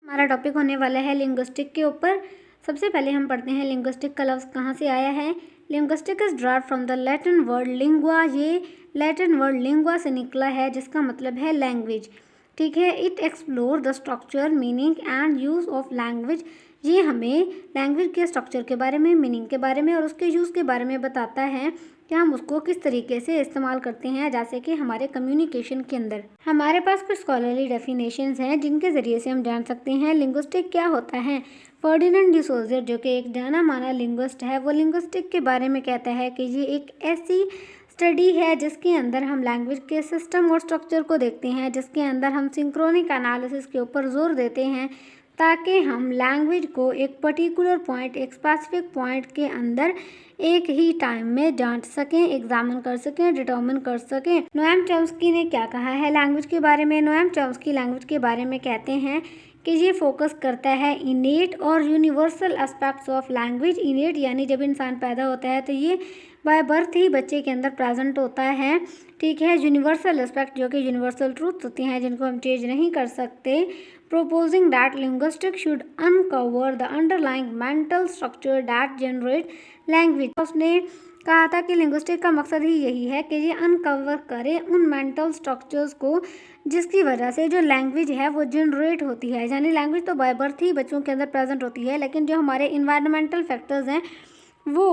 हमारा टॉपिक होने वाला है लिंग्विस्टिक के ऊपर। सबसे पहले हम पढ़ते हैं लिंग्विस्टिक का लफ्ज़ कहाँ से आया है। Linguistic is derived from the Latin word lingua. ये लैटिन वर्ड लिंगुआ से निकला है जिसका मतलब है लैंग्वेज। ठीक है, it explore the structure, meaning and use of language. ये हमें लैंग्वेज के स्ट्रक्चर के बारे में, मीनिंग के बारे में और उसके यूज़ के बारे में बताता है कि हम उसको किस तरीके से इस्तेमाल करते हैं, जैसे कि हमारे कम्युनिकेशन के अंदर। हमारे पास कुछ स्कॉलरली डेफिनेशंस हैं जिनके ज़रिए से हम जान सकते हैं लिंग्विस्टिक क्या होता है। फर्डिनेंड डी सोज़र जो कि एक जाना माना लिंग्विस्ट है, वो लिंग्विस्टिक के बारे में कहता है कि ये एक ऐसी स्टडी है जिसके अंदर हम लैंग्वेज के सिस्टम और स्ट्रक्चर को देखते हैं, जिसके अंदर हम सिंक्रोनिक एनालिसिस के ऊपर जोर देते हैं ताकि हम लैंग्वेज को एक पर्टिकुलर पॉइंट, एक स्पेसिफिक पॉइंट के अंदर एक ही टाइम में जांच सकें, एग्जामिन कर सकें, डिटर्मिन कर सकें। नोएम चॉम्स्की ने क्या कहा है लैंग्वेज के बारे में। नोएम चॉम्स्की लैंग्वेज के बारे में कहते हैं कि ये फोकस करता है इनेट और यूनिवर्सल एस्पेक्ट्स ऑफ लैंग्वेज। इनेट यानी जब इंसान पैदा होता है तो ये बाय बर्थ ही बच्चे के अंदर प्रेजेंट होता है। ठीक है, यूनिवर्सल एस्पेक्ट जो कि यूनिवर्सल ट्रूथ होती हैं जिनको हम चेंज नहीं कर सकते। proposing that linguistics should uncover the underlying mental structure that generate language। उसने कहा था कि लिंग्विस्टिक का मकसद ही यही है कि ये अनकवर करे उन मेंटल स्ट्रक्चर्स को जिसकी वजह से जो लैंग्वेज है वो जनरेट होती है। यानी लैंग्वेज तो बाय बर्थ ही बच्चों के अंदर प्रेजेंट होती है, लेकिन जो हमारे इन्वायरमेंटल फैक्टर्स हैं वो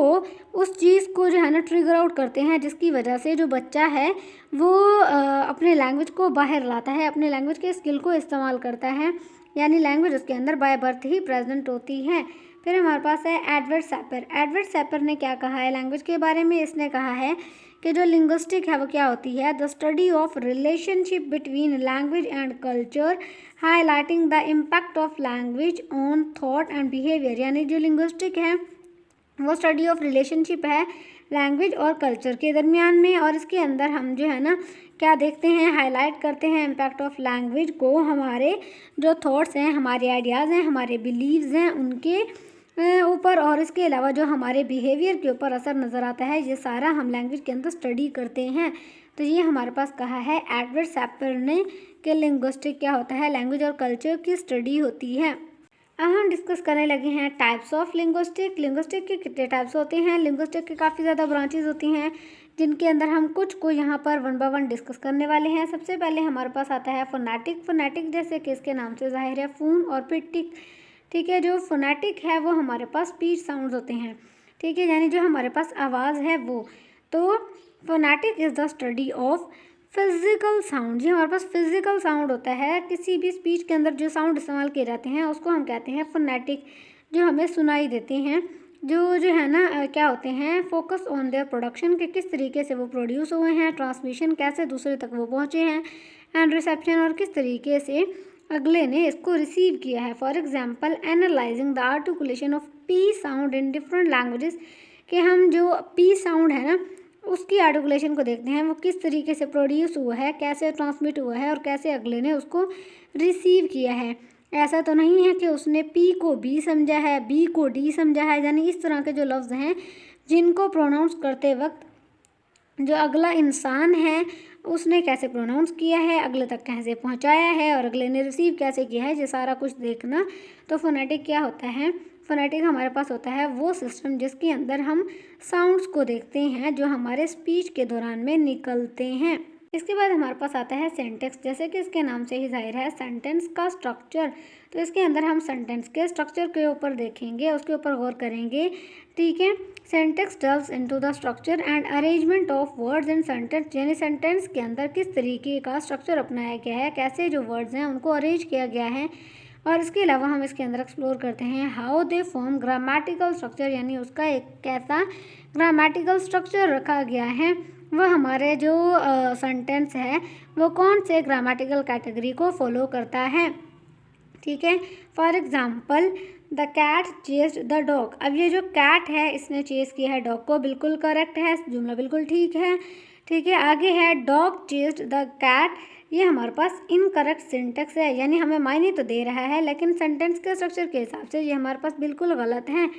उस चीज़ को जो है ना ट्रिगर आउट करते हैं, जिसकी वजह से जो बच्चा है वो अपने लैंग्वेज को बाहर लाता है, अपने लैंग्वेज के स्किल को इस्तेमाल करता है। यानी लैंग्वेज उसके अंदर बाय बर्थ ही प्रेजेंट होती है। फिर हमारे पास है एडवर्ड सैपर। एडवर्ड सैपर ने क्या कहा है लैंग्वेज के बारे में। इसने कहा है कि जो लिंग्विस्टिक है वो क्या होती है, the study of relationship between language and culture highlighting the impact of language on thought and behaviour. यानी जो लिंग्विस्टिक है वो स्टडी ऑफ रिलेशनशिप है लैंग्वेज और कल्चर के दरमियान में, और इसके अंदर हम जो है ना क्या देखते हैं, हाईलाइट करते हैं इम्पैक्ट ऑफ लैंग्वेज को हमारे जो थॉट्स हैं, हमारे आइडियाज़ हैं, हमारे बिलीव्स हैं उनके ऊपर, और इसके अलावा जो हमारे बिहेवियर के ऊपर असर नज़र आता है, ये सारा हम लैंग्वेज के अंदर स्टडी करते हैं। तो ये हमारे पास कहा है एडवर्ड सैपर ने कि लिंग्विस्टिक क्या होता है, लैंग्वेज और कल्चर की स्टडी होती है। अब हम डिस्कस करने लगे हैं टाइप्स ऑफ लिंग्विस्टिक। लिंग्विस्टिक के कितने टाइप्स होते हैं। लिंग्विस्टिक के काफ़ी ज़्यादा ब्रांचेज होती हैं जिनके अंदर हम कुछ को यहाँ पर वन बाय वन डिस्कस करने वाले हैं। सबसे पहले हमारे पास आता है फोनेटिक। फोनेटिक जैसे कि इसके नाम से जाहिर है फोन और पिटिक। ठीक है, जो फोनेटिक है वो हमारे पास स्पीच साउंड्स होते हैं। ठीक है, यानी जो हमारे पास आवाज़ है वो। तो phonetic is the study of physical sound. ये हमारे पास फिज़िकल साउंड होता है, किसी भी स्पीच के अंदर जो साउंड इस्तेमाल किए जाते हैं उसको हम कहते हैं फोनेटिक, जो हमें सुनाई देते हैं। जो है ना क्या होते हैं, फोकस ऑन देयर प्रोडक्शन के किस तरीके से वो प्रोड्यूस हुए हैं, ट्रांसमिशन कैसे दूसरे तक वो पहुँचे हैं, एंड रिसेप्शन और किस तरीके से अगले ने इसको रिसीव किया है। For example analysing the articulation of P sound in different languages, कि हम जो पी साउंड है ना उसकी आर्टिकुलेशन को देखते हैं, वो किस तरीके से प्रोड्यूस हुआ है, कैसे ट्रांसमिट हुआ है और कैसे अगले ने उसको रिसीव किया है। ऐसा तो नहीं है कि उसने पी को बी समझा है, बी को डी समझा है। यानी इस तरह के जो लफ्ज़ हैं जिनको प्रोनाउंस करते वक्त जो अगला इंसान है उसने कैसे प्रोनाउंस किया है, अगले तक कैसे पहुंचाया है और अगले ने रिसीव कैसे किया है, ये सारा कुछ देखना। तो फोनेटिक क्या होता है, फोनेटिक हमारे पास होता है वो सिस्टम जिसके अंदर हम साउंड्स को देखते हैं जो हमारे स्पीच के दौरान में निकलते हैं। इसके बाद हमारे पास आता है सेंटेक्स। जैसे कि इसके नाम से ही जाहिर है सेंटेंस का स्ट्रक्चर। तो इसके अंदर हम सेंटेंस के स्ट्रक्चर के ऊपर देखेंगे, उसके ऊपर गौर करेंगे। ठीक है, syntax deals into the structure and arrangement of words in sentence. यानी सेंटेंस के अंदर किस तरीके का स्ट्रक्चर अपनाया गया है, कैसे जो वर्ड्स हैं उनको अरेंज किया गया है, और इसके अलावा हम इसके अंदर एक्सप्लोर करते हैं how they form grammatical structure. यानी उसका एक कैसा ग्रामेटिकल स्ट्रक्चर रखा गया है, वह हमारे जो सेंटेंस है वो कौन से ग्रामेटिकल कैटेगरी को फॉलो करता है। ठीक है, for example the cat chased the dog. अब ये जो कैट है इसने चेस किया है डॉग को, बिल्कुल करेक्ट है, जुमला बिल्कुल ठीक है। ठीक है, आगे है डॉग चेस्ड द कैट। ये हमारे पास इनकरेक्ट सिंटेक्स है, यानी हमें मायने तो दे रहा है लेकिन सेंटेंस के स्ट्रक्चर के हिसाब से ये हमारे पास बिल्कुल गलत है।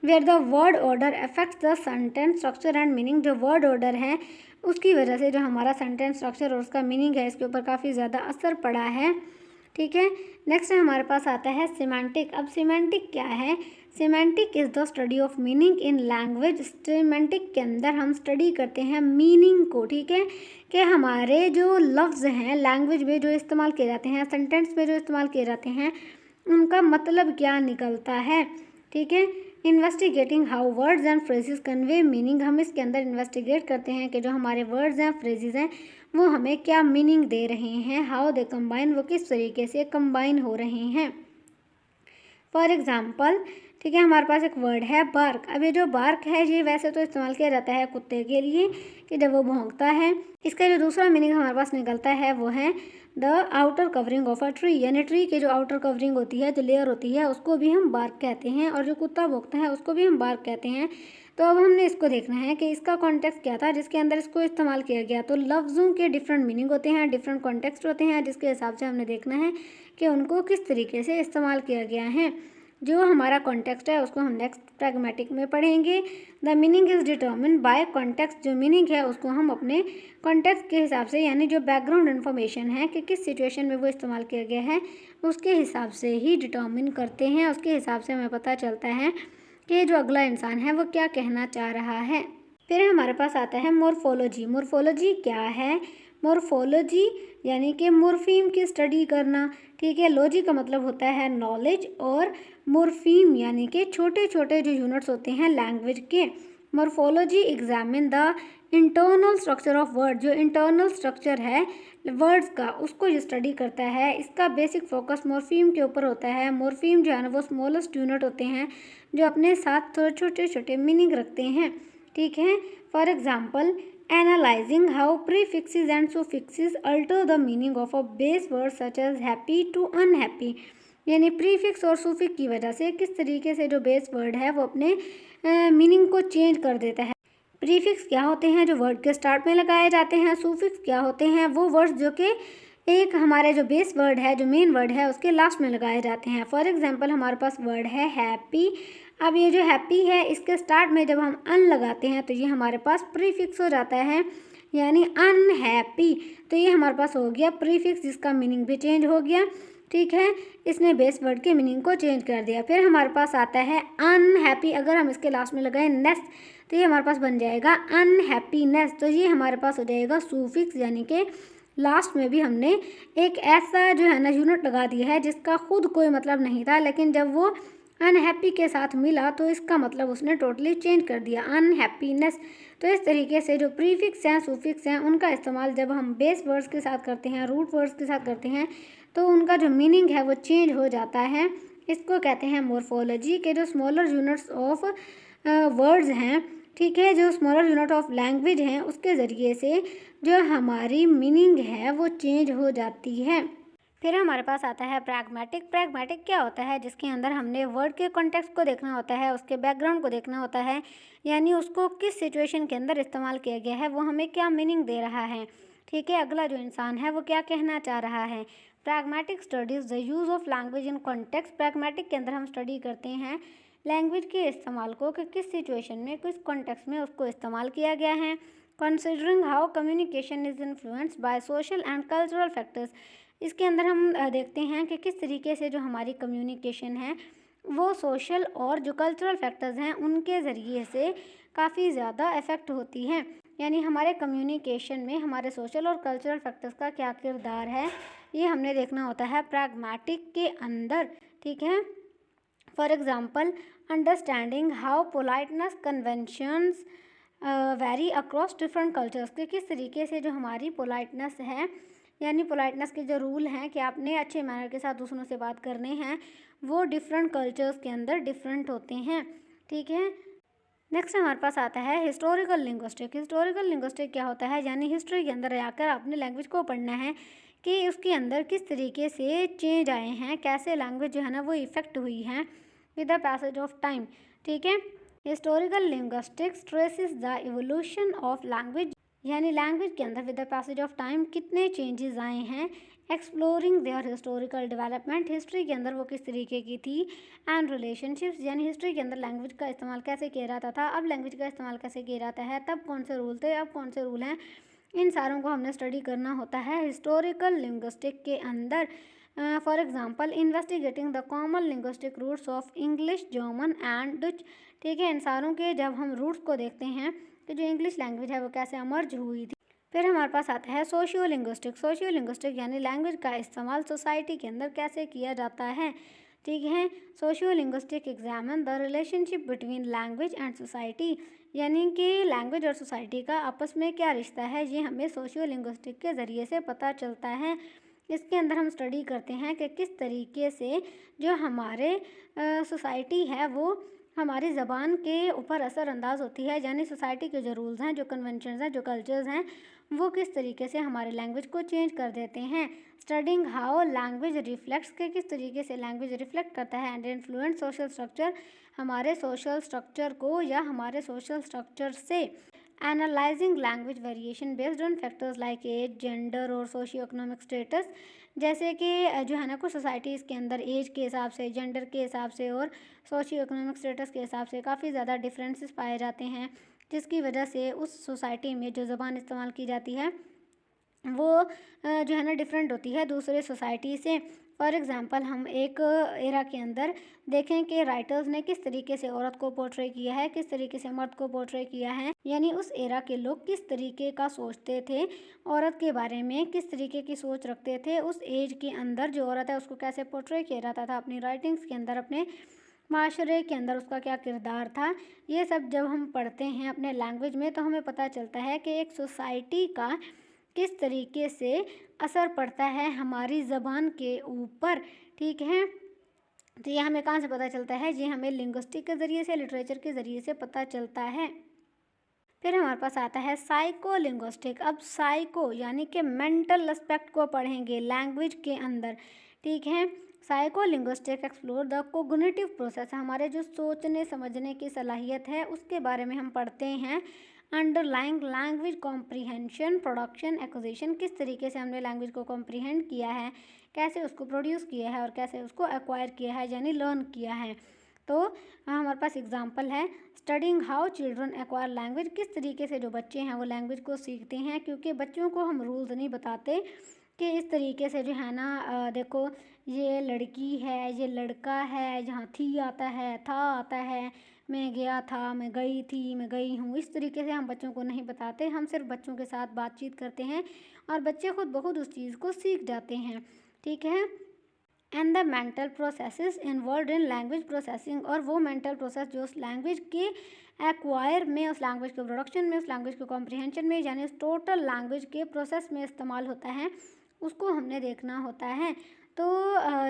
Where the word order affects the sentence structure and meaning. जो वर्ड ऑर्डर है उसकी वजह से जो हमारा सेंटेंस स्ट्रक्चर और उसका मीनिंग है इसके ऊपर काफ़ी ज़्यादा असर पड़ा है। ठीक है। नेक्स्ट हमारे पास आता है सिमेंटिक। अब सिमेंटिक क्या है? Semantic is the study of meaning in language. Semantic के अंदर हम स्टडी करते हैं मीनिंग को, ठीक है, कि हमारे जो लफ्ज़ हैं लैंग्वेज में जो इस्तेमाल किए जाते हैं, सेंटेंस में जो इस्तेमाल किए जाते हैं, उनका मतलब क्या निकलता है, ठीक है। Investigating how words and phrases convey meaning. हम इसके अंदर इन्वेस्टिगेट करते हैं कि जो हमारे वर्ड्स हैं फ्रेजेस हैं वो हमें क्या मीनिंग दे रहे हैं। हाउ दे कंबाइन, वो किस तरीके से कंबाइन हो रहे हैं। फॉर एग्ज़ाम्पल, ठीक है, हमारे पास एक वर्ड है बार्क। अब ये जो बार्क है ये वैसे तो इस्तेमाल किया जाता है कुत्ते के लिए कि जब वो भौंकता है। इसका जो दूसरा मीनिंग हमारे पास निकलता है वो है the outer covering of a tree, यानी ट्री की जो आउटर कवरिंग होती है, जो लेयर होती है, उसको भी हम बार्क कहते हैं, और जो कुत्ता भौंकता है उसको भी हम बार्क कहते हैं। तो अब हमने इसको देखना है कि इसका कॉन्टेक्स्ट क्या था जिसके अंदर इसको इस्तेमाल किया गया। तो लफ्ज़ों के डिफरेंट मीनिंग होते हैं, डिफरेंट कॉन्टेक्स्ट होते हैं, जिसके हिसाब से हमने देखना है कि उनको किस तरीके से इस्तेमाल किया गया है। जो हमारा कॉन्टेक्स्ट है उसको हम नेक्स्ट प्रैग्मेटिक में पढ़ेंगे। The meaning is determine bye context. जो मीनिंग है उसको हम अपने कॉन्टेक्स्ट के हिसाब से, यानी जो बैकग्राउंड इन्फॉर्मेशन है कि किस सिचुएशन में वो इस्तेमाल किया गया है, उसके हिसाब से ही डिटर्मिन करते हैं। उसके हिसाब से हमें पता चलता है कि जो अगला इंसान है वो क्या कहना चाह रहा है। फिर हमारे पास आता है मोर्फोलॉजी। मोर्फोलॉजी क्या है? मोर्फोलॉजी यानी कि मोर्फीम की स्टडी करना, ठीक है। लॉजी का मतलब होता है नॉलेज, और मोर्फीम यानी कि छोटे छोटे जो यूनिट्स होते हैं लैंग्वेज के। Morphology examine the internal structure of word. जो इंटरनल स्ट्रक्चर है वर्ड्स का उसको ये स्टडी करता है। इसका बेसिक फोकस मोर्फीम के ऊपर होता है। मोर्फीम जो है ना वो स्मॉलेस्ट यूनिट होते हैं जो अपने साथ थोड़े छोटे छोटे मीनिंग रखते हैं, ठीक है। For example, analysing how prefixes and suffixes alter the meaning of a base word such as happy to unhappy. यानी प्रीफिक्स और सुफिक्स की वजह से किस तरीके से जो बेस वर्ड है वो अपने मीनिंग को चेंज कर देता है। प्रीफिक्स क्या होते हैं? जो वर्ड के स्टार्ट में लगाए जाते हैं। सुफिक्स क्या होते हैं? वो वर्ड्स जो कि एक हमारे जो बेस वर्ड है, जो मेन वर्ड है, उसके लास्ट में लगाए जाते हैं। फॉर एग्जांपल, हमारे पास वर्ड है हैप्पी। अब ये जो हैप्पी है इसके स्टार्ट में जब हम अन लगाते हैं तो ये हमारे पास प्रीफिक्स हो जाता है, यानी अनहैप्पी। तो ये हमारे पास हो गया प्रीफिक्स, जिसका मीनिंग भी चेंज हो गया, ठीक है। इसने बेस वर्ड के मीनिंग को चेंज कर दिया। फिर हमारे पास आता है अनहैप्पी। अगर हम इसके लास्ट में लगाएं नेस तो ये हमारे पास बन जाएगा अनहैप्पीनेस। तो ये हमारे पास हो जाएगा सूफिक्स, यानी कि लास्ट में भी हमने एक ऐसा जो है ना यूनिट लगा दिया है जिसका खुद कोई मतलब नहीं था, लेकिन जब वो अनहैप्पी के साथ मिला तो इसका मतलब उसने टोटली चेंज कर दिया, अनहैप्पीनेस। तो इस तरीके से जो प्रीफिक्स हैं, सूफिक्स हैं, उनका इस्तेमाल जब हम बेस वर्ड्स के साथ करते हैं, रूट वर्ड्स के साथ करते हैं, तो उनका जो मीनिंग है वो चेंज हो जाता है। इसको कहते हैं मोर्फोलॉजी के जो स्मॉलर यूनिट्स ऑफ वर्ड्स हैं, ठीक है, जो स्मॉलर यूनिट ऑफ लैंग्वेज हैं, उसके ज़रिए से जो हमारी मीनिंग है वो चेंज हो जाती है। फिर हमारे पास आता है प्रैग्मेटिक। प्रैग्मेटिक क्या होता है? जिसके अंदर हमने वर्ड के कॉन्टेक्स्ट को देखना होता है, उसके बैकग्राउंड को देखना होता है, यानी उसको किस सिचुएशन के अंदर इस्तेमाल किया गया है, वो हमें क्या मीनिंग दे रहा है, ठीक है, अगला जो इंसान है वो क्या कहना चाह रहा है। Pragmatic studies the use of language in context. Pragmatic के अंदर हम स्टडी करते हैं लैंग्वेज के इस्तेमाल को कि किस सिचुएशन में, किस कॉन्टेक्स्ट में उसको इस्तेमाल किया गया है। Considering how communication is influenced by social and cultural factors. इसके अंदर हम देखते हैं कि किस तरीके से जो हमारी कम्युनिकेशन है वो सोशल और जो कल्चरल फैक्टर्स हैं उनके ज़रिए से काफ़ी ज़्यादा इफ़ेक्ट होती हैं। यानी हमारे कम्युनिकेशन में हमारे सोशल और कल्चरल फैक्टर्स का क्या किरदार है, ये हमने देखना होता है प्रैग्मेटिक के अंदर, ठीक है। For example, understanding how politeness conventions vary across different cultures. के किस तरीके से जो हमारी पोलाइटनेस है, यानी पोलाइटनेस के जो रूल हैं कि आपने अच्छे मैनर के साथ दूसरों से बात करने हैं, वो डिफरेंट कल्चर्स के अंदर डिफरेंट होते हैं, ठीक है। नेक्स्ट हमारे पास आता है हिस्टोरिकल लिंग्विस्टिक। हिस्टोरिकल लिंग्विस्टिक क्या होता है? यानी हिस्ट्री के अंदर आकर आपने लैंग्वेज को पढ़ना है कि उसके अंदर किस तरीके से चेंज आए हैं, कैसे लैंग्वेज जो है ना वो इफ़ेक्ट हुई है with the passage of time, ठीक है। Historical linguistics traces the evolution of language, यानी लैंग्वेज के अंदर with the passage of time कितने चेंजेस आए हैं, exploring their historical development. History के अंदर वो किस तरीके की थी, एंड रिलेशनशिप्स, यानी हिस्ट्री के अंदर लैंग्वेज का इस्तेमाल कैसे किया जाता था, अब लैंग्वेज का इस्तेमाल कैसे किया जाता है, तब कौन से रूल थे, अब कौन से रूल हैं, इन सारों को हमने स्टडी करना होता है हिस्टोरिकल लिंग्विस्टिक के अंदर। For example investigating the common linguistic roots of English, German and Dutch. ठीक है, इन सारों के जब हम रूट्स को देखते हैं कि जो इंग्लिश लैंग्वेज है वो कैसे अमर्ज हुई थी। फिर हमारे पास आता है सोशियो लिंग्विस्टिक। सोशियो लिंग्विस्टिक यानी लैंग्वेज का इस्तेमाल सोसाइटी के अंदर कैसे किया जाता है। ठीक है, socio linguistic examine the relationship between language and society, यानी कि लैंग्वेज और सोसाइटी का आपस में क्या रिश्ता है, ये हमें सोशियो लिंग्विस्टिक के ज़रिए से पता चलता है। इसके अंदर हम स्टडी करते हैं कि किस तरीके से जो हमारे सोसाइटी है वो हमारी ज़बान के ऊपर असरअंदाज होती है, यानी सोसाइटी के जो रूल्स हैं, जो कन्वेंशंस हैं, जो कल्चर्स हैं, वो किस तरीके से हमारे लैंग्वेज को चेंज कर देते हैं। स्टडिंग हाउ लैंग्वेज रिफ्लेक्ट्स, के किस तरीके से लैंग्वेज रिफ्लेक्ट करता है एंड इन्फ्लुएंस सोशल स्ट्रक्चर, हमारे सोशल स्ट्रक्चर को या हमारे सोशल स्ट्रक्चर से। Analysing language variation based on factors like age, gender और सोशियो इकोनॉमिक स्टेटस, जैसे कि जो है ना कुछ सोसाइटीज़ के अंदर एज के हिसाब से, जेंडर के हिसाब से और सोशियो इकोनॉमिक स्टेटस के हिसाब से काफ़ी ज़्यादा डिफरेंसेस पाए जाते हैं, जिसकी वजह से उस सोसाइटी में जो ज़बान इस्तेमाल की जाती है वो जो है ना डिफरेंट होती है दूसरे सोसाइटी से। फॉर एग्ज़ाम्पल हम एक एरा के अंदर देखें कि राइटर्स ने किस तरीके से औरत को पोर्ट्रे किया है, किस तरीके से मर्द को पोर्ट्रे किया है, यानी उस एरा के लोग किस तरीके का सोचते थे औरत के बारे में, किस तरीके की सोच रखते थे, उस एज के अंदर जो औरत है उसको कैसे पोर्ट्रे किया जाता था अपनी राइटिंग्स के अंदर, अपने माशरे के अंदर उसका क्या किरदार था। ये सब जब हम पढ़ते हैं अपने लैंग्वेज में तो हमें पता चलता है कि एक सोसाइटी का किस तरीके से असर पड़ता है हमारी ज़बान के ऊपर। ठीक है, तो ये हमें कहाँ से पता चलता है, ये हमें लिंग्विस्टिक के ज़रिए से, लिटरेचर के ज़रिए से पता चलता है। फिर हमारे पास आता है साइको लिंग्विस्टिक। अब साइको यानी कि मेंटल एस्पेक्ट को पढ़ेंगे लैंग्वेज के अंदर। ठीक है, psycho linguistic explore the cognitive process, हमारे जो सोचने समझने की सलाहियत है उसके बारे में हम पढ़ते हैं। Underlying language comprehension, production, acquisition, किस तरीके से हमने लैंग्वेज को कॉम्प्रीहेंड किया है, कैसे उसको प्रोड्यूस किया है और कैसे उसको एक्वायर किया है यानी लर्न किया है। तो हमारे पास एग्जांपल है studying how children acquire language, किस तरीके से जो बच्चे हैं वो लैंग्वेज को सीखते हैं, क्योंकि बच्चों को हम रूल्स नहीं बताते कि इस तरीके से जो है ना देखो ये लड़की है, ये लड़का है, जहाँ थी आता है, था आता है, मैं गया था, मैं गई थी, मैं गई हूँ, इस तरीके से हम बच्चों को नहीं बताते। हम सिर्फ बच्चों के साथ बातचीत करते हैं और बच्चे खुद ब खुद उस चीज़ को सीख जाते हैं। ठीक है, and the mental processes involve in language processing, और वो मेंटल प्रोसेस जो उस लैंग्वेज के एक्वायर में, उस लैंग्वेज के प्रोडक्शन में, उस लैंग्वेज के कॉम्प्रिहेंशन में, यानी उस टोटल लैंग्वेज के प्रोसेस में इस्तेमाल होता है, उसको हमने देखना होता है। तो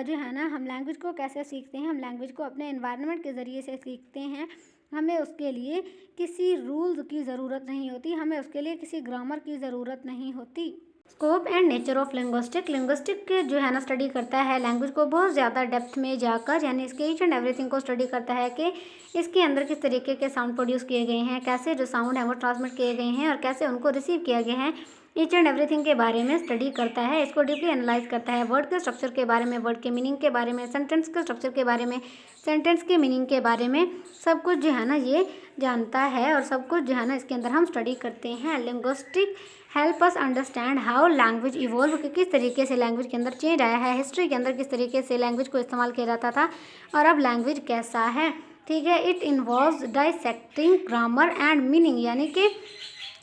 जो है ना हम लैंग्वेज को कैसे सीखते हैं, हम लैंग्वेज को अपने एनवायरनमेंट के ज़रिए से सीखते हैं। हमें उसके लिए किसी रूल्स की ज़रूरत नहीं होती, हमें उसके लिए किसी ग्रामर की ज़रूरत नहीं होती। Scope and nature of linguistic, linguistic के जो है ना स्टडी करता है लैंग्वेज को बहुत ज़्यादा डेप्थ में जाकर, यानी इसके ईच एंड एवरीथिंग को स्टडी करता है कि इसके अंदर किस तरीके के साउंड प्रोड्यूस किए गए हैं, कैसे जो साउंड है वो ट्रांसमिट किए गए हैं और कैसे उनको रिसीव किया गया है, ईच एंड एवरीथिंग के बारे में स्टडी करता है। इसको डीपली एनालाइज करता है, वर्ड के स्ट्रक्चर के बारे में, वर्ड के मीनिंग के बारे में, सेंटेंस के स्ट्रक्चर के बारे में, सेंटेंस के मीनिंग के बारे में, सब कुछ जो है ना ये जानता है और सब कुछ जो है ना इसके अंदर हम स्टडी करते हैं। Linguistic help us understand how language evolve, कि किस तरीके से लैंग्वेज के अंदर चेंज आया है, हिस्ट्री के अंदर किस तरीके से लैंग्वेज को इस्तेमाल किया जाता था और अब लैंग्वेज कैसा है। ठीक है, it involves dissecting grammar and meaning, यानी कि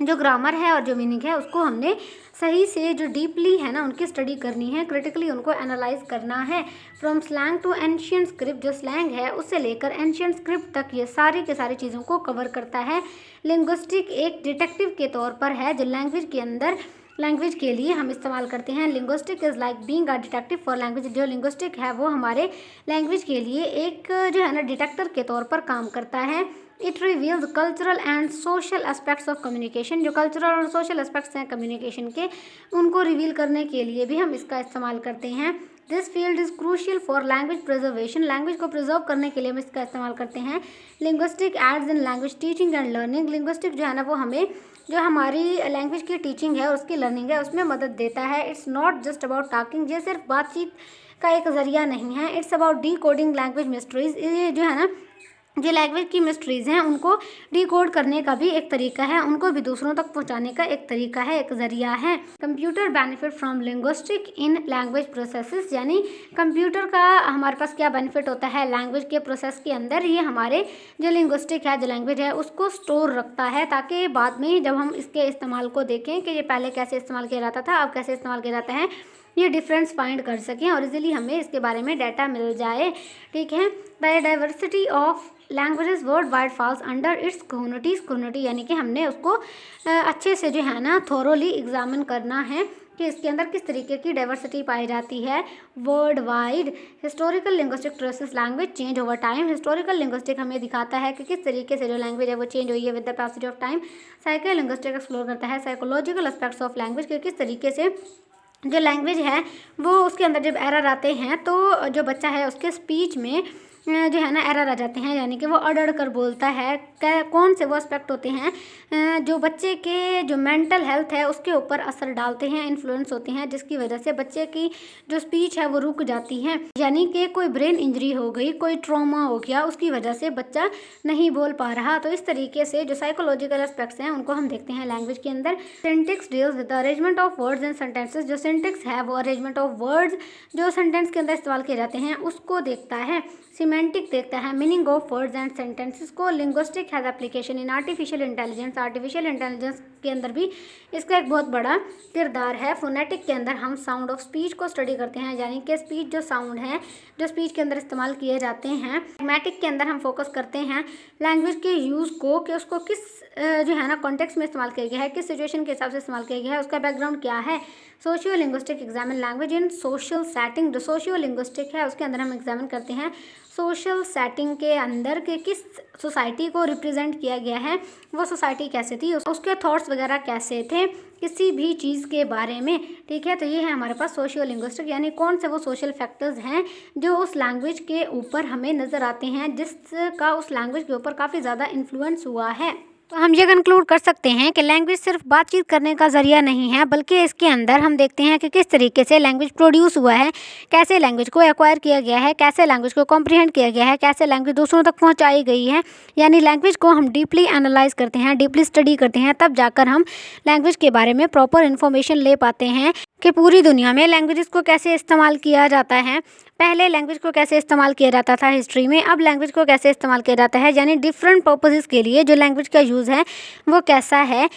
जो ग्रामर है और जो मीनिंग है उसको हमने सही से जो डीपली है ना उनकी स्टडी करनी है, क्रिटिकली उनको एनालाइज करना है। From slang to ancient script, जो स्लैंग है उससे लेकर एंशियंट स्क्रिप्ट तक ये सारी के सारी चीज़ों को कवर करता है। लिंग्विस्टिक एक डिटेक्टिव के तौर पर है जो लैंग्वेज के अंदर लैंग्वेज के लिए हम इस्तेमाल करते हैं। Linguistic is like being a detective for language, जो लिंग्विस्टिक है वो हमारे लैंग्वेज के लिए एक जो है ना डिटेक्टर के तौर पर काम करता है। It reveals cultural and social aspects of communication, जो कल्चरल और सोशल एस्पेक्ट्स हैं कम्युनिकेशन के उनको रिवील करने के लिए भी हम इसका इस्तेमाल करते हैं। This field is crucial for language preservation, language को प्रिजर्व करने के लिए हम इसका इस्तेमाल करते हैं। Linguistic aids in language teaching and learning, linguistic जो है ना वो हमें जो हमारी लैंग्वेज की टीचिंग है उसकी लर्निंग है उसमें मदद देता है। It's not just about talking, ये सिर्फ बातचीत का एक ज़रिया नहीं है। It's about D coding language mysteries, ये जो है ना जो लैंग्वेज की मिस्ट्रीज़ हैं उनको डिकोड करने का भी एक तरीका है, उनको भी दूसरों तक पहुंचाने का एक तरीका है, एक ज़रिया है। Computer benefit from linguistic in language processes, यानी कंप्यूटर का हमारे पास क्या बेनिफिट होता है लैंग्वेज के प्रोसेस के अंदर, ये हमारे जो लिंग्विस्टिक है, जो लैंग्वेज है, उसको स्टोर रखता है ताकि बाद में जब हम इसके इस्तेमाल को देखें कि ये पहले कैसे इस्तेमाल किया जाता था, अब कैसे इस्तेमाल किया जाता है, ये डिफरेंस फाइंड कर सकें और इजीली हमें इसके बारे में डाटा मिल जाए। ठीक है। Biodiversity of languages world wide falls under its community, यानी कि हमने उसको अच्छे से जो है ना थोरोली एग्जामिन करना है कि इसके अंदर किस तरीके की डाइवर्सिटी पाई जाती है world wide. Historical linguistic traces language change over time, historical linguistic हमें दिखाता है कि किस तरीके से जो लैंग्वेज है वो चेंज हुई है with the passage of time. Psycho linguistic explore करता है साइकोलॉजिकल एस्पेक्ट्स ऑफ लैंग्वेज के किस तरीके से जो लैंग्वेज है वो उसके अंदर जब एरर आते हैं तो जो बच्चा है उसके स्पीच में जो है ना एरर आ जाते हैं, यानी कि वो अड़ कर बोलता है। कौन से वो एस्पेक्ट होते हैं जो बच्चे के जो मेंटल हेल्थ है उसके ऊपर असर डालते हैं, इन्फ्लुएंस होते हैं, जिसकी वजह से बच्चे की जो स्पीच है वो रुक जाती है, यानी कि कोई ब्रेन इंजरी हो गई, कोई ट्रॉमा हो गया, उसकी वजह से बच्चा नहीं बोल पा रहा। तो इस तरीके से जो साइकोलॉजिकल एस्पेक्ट्स हैं उनको हम देखते हैं लैंग्वेज के अंदर। Syntax deals with the arrangement of words and sentences, जो सिंटेक्स है वो अरेंजमेंट ऑफ वर्ड्स जो सेंटेंस के अंदर इस्तेमाल किए जाते हैं उसको देखता है। सिमेंटिक देखता है meaning of words and sentences को। Linguistic has application in artificial intelligence, artificial intelligence के अंदर भी इसका एक बहुत बड़ा किरदार है। फोनेटिक के अंदर हम साउंड ऑफ स्पीच को स्टडी करते हैं, यानी कि स्पीच जो साउंड है जो स्पीच के अंदर इस्तेमाल किए जाते हैं। मैटिक के अंदर हम फोकस करते हैं लैंग्वेज के यूज़ को कि उसको किस जो है ना कॉन्टेक्स्ट में इस्तेमाल किया गया है, किस सिचुएशन के हिसाब से इस्तेमाल किया गया है, उसका बैकग्राउंड क्या है। Socio linguistic examine language in social setting, जो सोशियो लिंग्विस्टिक है उसके अंदर हम एग्जामिन करते हैं सोशल सेटिंग के अंदर के किस सोसाइटी को रिप्रेजेंट किया गया है, वो सोसाइटी कैसे थी, उसके थॉट्स वगैरह कैसे थे किसी भी चीज़ के बारे में। ठीक है। तो ये है हमारे पास सोशियो लिंग्विस्टिक, यानी कौन से वो सोशल फैक्टर्स हैं जो उस लैंग्वेज के ऊपर हमें नज़र आते हैं, जिसका उस लैंग्वेज के ऊपर काफ़ी ज़्यादा इन्फ्लुएंस हुआ है। तो हम ये कंक्लूड कर सकते हैं कि लैंग्वेज सिर्फ बातचीत करने का ज़रिया नहीं है, बल्कि इसके अंदर हम देखते हैं कि किस तरीके से लैंग्वेज प्रोड्यूस हुआ है, कैसे लैंग्वेज को एक्वायर किया गया है, कैसे लैंग्वेज को कॉम्प्रिहेंड किया गया है, कैसे लैंग्वेज दूसरों तक पहुंचाई गई है। यानी लैंग्वेज को हम डीपली एनालाइज करते हैं, डीपली स्टडी करते हैं, तब जाकर हम लैंग्वेज के बारे में प्रॉपर इन्फॉर्मेशन ले पाते हैं कि पूरी दुनिया में लैंग्वेजेस को कैसे इस्तेमाल किया जाता है। पहले लैंग्वेज को कैसे इस्तेमाल किया जाता था हिस्ट्री में, अब लैंग्वेज को कैसे इस्तेमाल किया जाता है, यानी डिफरेंट पर्पसेस के लिए जो लैंग्वेज का यूज़ है वो कैसा है।